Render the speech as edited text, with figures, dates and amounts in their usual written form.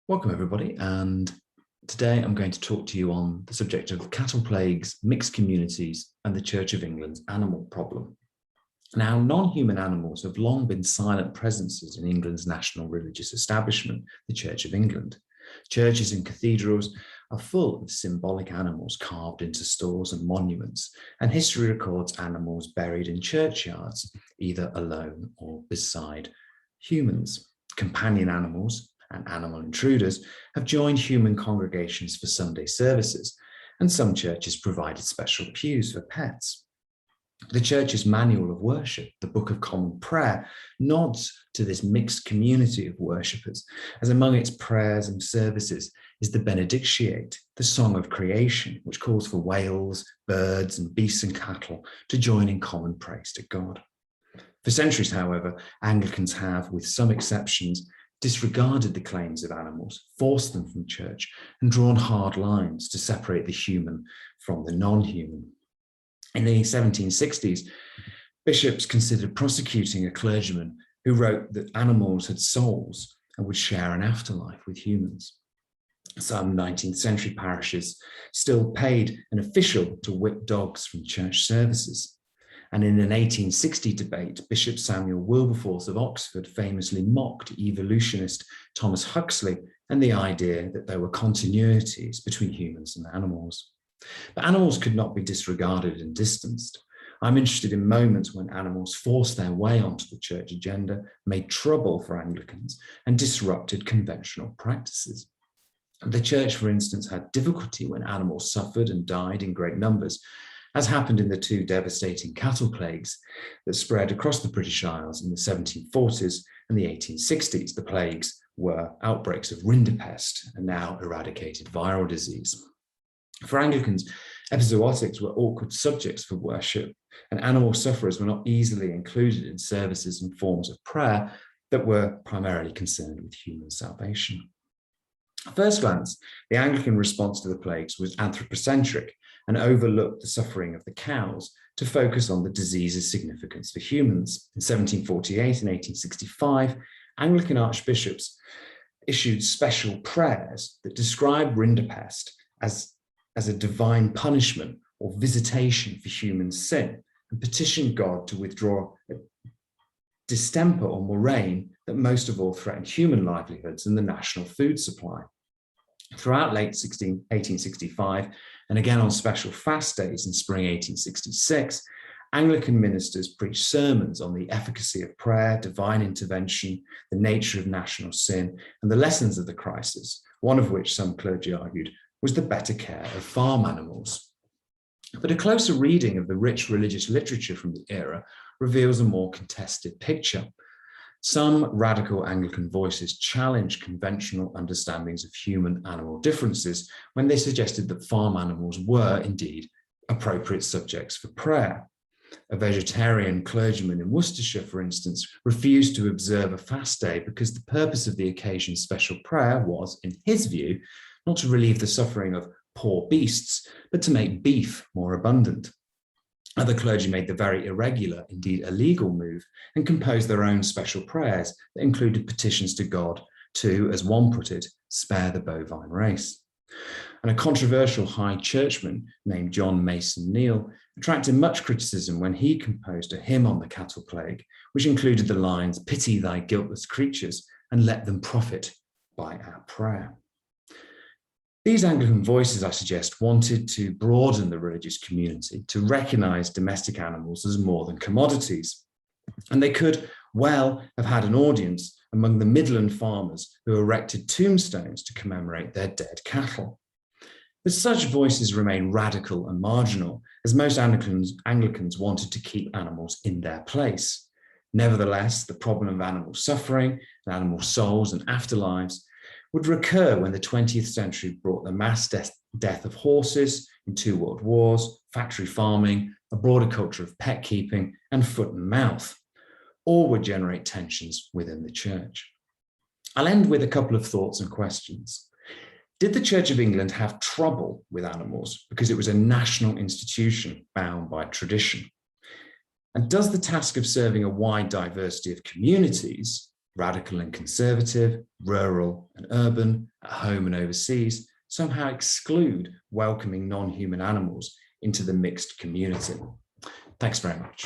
Welcome everybody, and today I'm going to talk to you on the subject of cattle plagues, mixed communities and the Church of England's animal problem. Now, non-human animals have long been silent presences in England's national religious establishment, the Church of England. Churches and cathedrals are full of symbolic animals carved into stores and monuments, and history records animals buried in churchyards, either alone or beside humans. Companion animals and animal intruders have joined human congregations for Sunday services, and some churches provided special pews for pets. The Church's Manual of Worship, the Book of Common Prayer, nods to this mixed community of worshippers, as among its prayers and services is the Benedicite, the Song of Creation, which calls for whales, birds, and beasts and cattle to join in common praise to God. For centuries, however, Anglicans have, with some exceptions, disregarded the claims of animals, forced them from church, and drawn hard lines to separate the human from the non-human. In the 1760s, bishops considered prosecuting a clergyman who wrote that animals had souls and would share an afterlife with humans. Some 19th century parishes still paid an official to whip dogs from church services. And in an 1860 debate, Bishop Samuel Wilberforce of Oxford famously mocked evolutionist Thomas Huxley and the idea that there were continuities between humans and animals. But animals could not be disregarded and distanced. I'm interested in moments when animals forced their way onto the church agenda, made trouble for Anglicans, and disrupted conventional practices. The church, for instance, had difficulty when animals suffered and died in great numbers, as happened in the two devastating cattle plagues that spread across the British Isles in the 1740s and the 1860s. The plagues were outbreaks of rinderpest, a now eradicated viral disease. For Anglicans, epizootics were awkward subjects for worship, and animal sufferers were not easily included in services and forms of prayer that were primarily concerned with human salvation. At first glance, the Anglican response to the plagues was anthropocentric and overlooked the suffering of the cows to focus on the disease's significance for humans. In 1748 and 1865, Anglican archbishops issued special prayers that described rinderpest as a divine punishment or visitation for human sin, and petitioned God to withdraw a distemper or murrain that most of all threatened human livelihoods and the national food supply. Throughout late 1865, and again on special fast days in spring 1866, Anglican ministers preached sermons on the efficacy of prayer, divine intervention, the nature of national sin, and the lessons of the crisis, one of which some clergy argued was the better care of farm animals. But a closer reading of the rich religious literature from the era reveals a more contested picture. Some radical Anglican voices challenged conventional understandings of human-animal differences when they suggested that farm animals were indeed appropriate subjects for prayer. A vegetarian clergyman in Worcestershire, for instance, refused to observe a fast day because the purpose of the occasion's special prayer was, in his view, not to relieve the suffering of poor beasts, but to make beef more abundant. Other clergy made the very irregular, indeed illegal move, and composed their own special prayers that included petitions to God to, as one put it, spare the bovine race. And a controversial high churchman named John Mason Neale attracted much criticism when he composed a hymn on the cattle plague, which included the lines, "Pity thy guiltless creatures and let them profit by our prayer." These Anglican voices, I suggest, wanted to broaden the religious community to recognize domestic animals as more than commodities. And they could well have had an audience among the Midland farmers who erected tombstones to commemorate their dead cattle. But such voices remain radical and marginal, as most Anglicans wanted to keep animals in their place. Nevertheless, the problem of animal suffering, and animal souls and afterlives would recur when the 20th century brought the mass death of horses in 2 world wars, factory farming, a broader culture of pet keeping, and foot and mouth. All would generate tensions within the church. I'll end with a couple of thoughts and questions. Did the Church of England have trouble with animals because it was a national institution bound by tradition? And does the task of serving a wide diversity of communities radical and conservative, rural and urban, at home and overseas, somehow exclude welcoming non-human animals into the mixed community. Thanks very much.